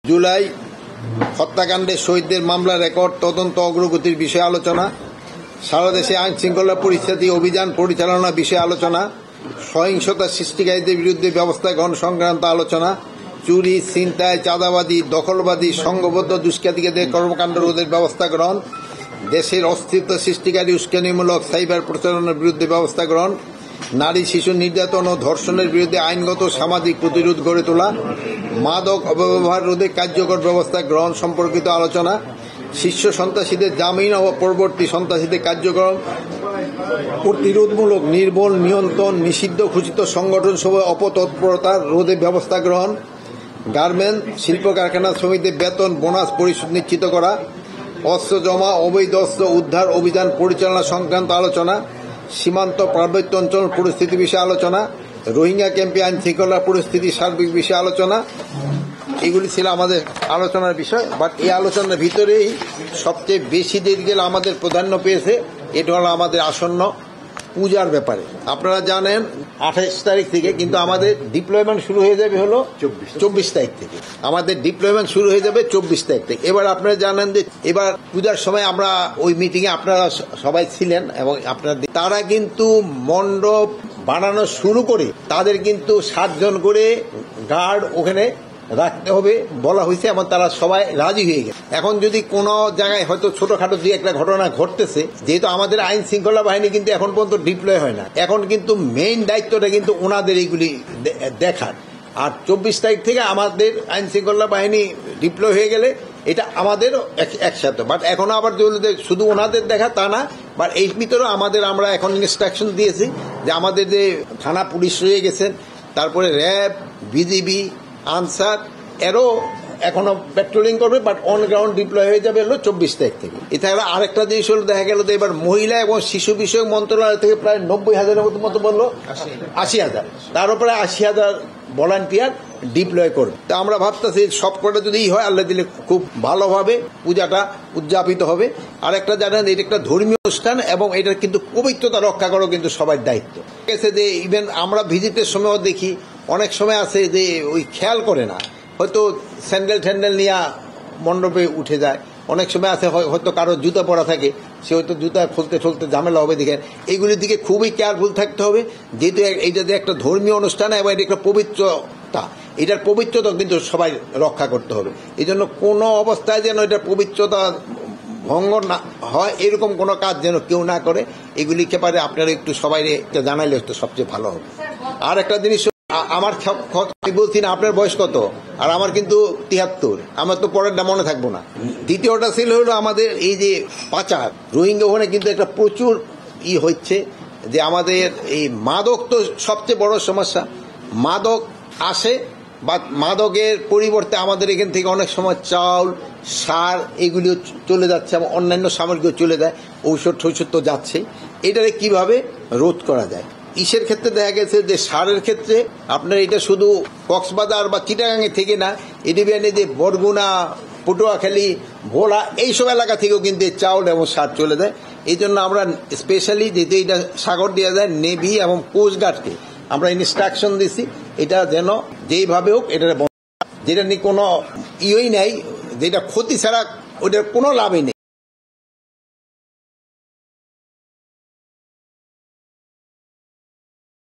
জুলাই হত্যাকাণ্ডে শহীদদের মামলা রেকর্ড তদন্ত অগ্রগতির বিষয়ে আলোচনা, সারা দেশে আইন শৃঙ্খলা পরিস্থিতি অভিযান পরিচালনা বিষয়ে আলোচনা, সহিংসতা সৃষ্টিকারীদের বিরুদ্ধে ব্যবস্থা গ্রহণ সংক্রান্ত আলোচনা, চুরি, ছিনতাই, চাঁদাবাদী, দখলবাদী, সংঘবদ্ধ দুষ্কৃতিকারীদের কর্মকাণ্ড রোধের ব্যবস্থা গ্রহণ, দেশের অস্তিত্ব সৃষ্টিকারী উস্কানিমূলক সাইবার প্রচারণার বিরুদ্ধে ব্যবস্থা গ্রহণ, নারী শিশু নির্যাতন ও ধর্ষণের বিরুদ্ধে আইনগত সামাজিক প্রতিরোধ গড়ে তোলা, মাদক অপব্যবহার রোধে কার্যকর ব্যবস্থা গ্রহণ সম্পর্কিত আলোচনা, শীর্ষ সন্ত্রাসীদের জামিন ও পরবর্তী সন্ত্রাসীদের কার্যক্রম প্রতিরোধমূলক নির্মূল, নিয়ন্ত্রণ, নিষিদ্ধ ঘোষিত সংগঠন সহ অপতৎপরতা রোধে ব্যবস্থা গ্রহণ, গার্মেন্টস শিল্প কারখানা শ্রমিকদের বেতন বোনাস পরিশোধ নিশ্চিত করা, অস্ত্র জমা অবৈধ অস্ত্র উদ্ধার অভিযান পরিচালনা সংক্রান্ত আলোচনা, সীমান্ত পার্বত্য অঞ্চল পরিস্থিতি বিষয়ে আলোচনা, রোহিঙ্গা ক্যাম্পে আইন শৃঙ্খলা পরিস্থিতি সার্বিক বিষয়ে আলোচনা। এগুলি ছিল আমাদের আলোচনার বিষয়। বাট এই আলোচনার ভিতরেই সবচেয়ে বেশি দিকগুলো আমাদের প্রাধান্য পেয়েছে এটা হলো আমাদের আসন্ন পূজার ব্যাপারে। আপনারা জানেন 28 তারিখ থেকে, কিন্তু আমাদের ডিপ্লয়মেন্ট শুরু হয়ে যাবে হলো 24 তারিখ থেকে। আমাদের ডিপ্লয়মেন্ট শুরু হয়ে যাবে 24 তারিখ থেকে। এবার আপনারা জানেন যে এবার পূজার সময় আমরা ওই মিটিংয়ে আপনারা সবাই ছিলেন এবং আপনারা তারা কিন্তু মণ্ডপ বানানো শুরু করে তাদের কিন্তু 7 জন করে গার্ড ওখানে রাখতে হবে বলা হয়েছে এবং তারা সবাই রাজি হয়ে গেছে। এখন যদি কোনো জায়গায় হয়তো ছোটখাটো দুই একটা ঘটনা ঘটতেছে, যেহেতু আমাদের আইন শৃঙ্খলা বাহিনী কিন্তু এখন পর্যন্ত ডিপ্লয় হয় না, এখন কিন্তু মেইন দায়িত্বটা কিন্তু ওনাদের এইগুলি দেখার। আর 24 তারিখ থেকে আমাদের আইন শৃঙ্খলা বাহিনী ডিপ্লয় হয়ে গেলে এটা আমাদেরও একসাথে। বাট এখনো আবার শুধু ওনাদের দেখা তা না, বাট এই ভিতরেও আমরা এখন ইনস্ট্রাকশন দিয়েছি যে আমাদের যে থানা পুলিশ রয়ে গেছেন, তারপরে র্যাব, বিজিবি, আনসার এরও এখনো পেট্রোলিং করবে, বাট অন গ্রাউন্ড ডিপ্লয় হয়ে যাবে হলো 24 তারিখ থেকে। এছাড়া আরেকটা জিনিস হলো দেখা গেল যে এবার মহিলা এবং শিশু বিষয়ক মন্ত্রণালয় থেকে প্রায় 90,000-এর মতো বললো 80,000, তার উপরে 80,000 ভলান্টিয়ার ডিপ্লয় করবে। তা আমরা ভাবতেছি সবকটা যদি হয় আল্লাহ দিলে খুব ভালোভাবে পূজাটা উদযাপিত হবে। আর একটা জানেন এটা একটা ধর্মীয় অনুষ্ঠান এবং এটার কিন্তু পবিত্রতা রক্ষা করা কিন্তু সবার দায়িত্ব। যে ইভেন আমরা ভিজিটের সময়ও দেখি অনেক সময় আছে যে ওই খেয়াল করে না, হয়তো স্যান্ডেল নিয়ে মণ্ডপে উঠে যায়। অনেক সময় আছে হয়তো কারো জুতা পরা থাকে, সে হয়তো জুতা খুলতে ঝামেলা হবে। দেখেন এইগুলির দিকে খুবই কেয়ারফুল থাকতে হবে, যেহেতু এইটা যে একটা ধর্মীয় অনুষ্ঠান এবং এটা একটা পবিত্রতা, এটার পবিত্রতা কিন্তু সবাই রক্ষা করতে হবে। এই জন্য কোনো অবস্থায় যেন এটার পবিত্রতা ভঙ্গ না হয় এরকম কোনো কাজ যেন কেউ না করে। এগুলিকে পারে আপনারা একটু সবাই জানাইলে একটু সবচেয়ে ভালো হবে। আর একটা জিনিস আমার বলছি না আপনার বয়স কত, আর আমার কিন্তু 73, আমার তো পরেরটা মনে থাকবো না। দ্বিতীয়টা ছিল হলো আমাদের এই যে পাচার, রোহিঙ্গা ওখানে কিন্তু একটা প্রচুর হচ্ছে যে আমাদের এই মাদক তো সবচেয়ে বড় সমস্যা। মাদক আসে বা মাদকের পরিবর্তে আমাদের এখান থেকে অনেক সময় চাউল, সার এগুলিও চলে যাচ্ছে এবং অন্যান্য সামগ্রীও চলে যায়, ঔষধ তো যাচ্ছে। এটারে কিভাবে রোধ করা যায়? ইসের ক্ষেত্রে দেখা গেছে যে সারের ক্ষেত্রে আপনার এটা শুধু কক্সবাজার বা চিটাগাঙে থেকে না, এডিবিয়ানে যে বরগুনা, পটুয়াখালী, ভোলা এইসব এলাকা থেকেও কিন্তু চাউল এবং সার চলে যায়। এই জন্য আমরা স্পেশালি যেহেতু এটা সাগর দেওয়া যায়, নেভি এবং কোস্টগার্ডকে আমরা ইনস্ট্রাকশন দিছি এটা যেন যেইভাবে হোক এটা যেটা নিয়ে কোনো নাই, যেটা ক্ষতি ছাড়া ওটার কোনো লাভই নেই।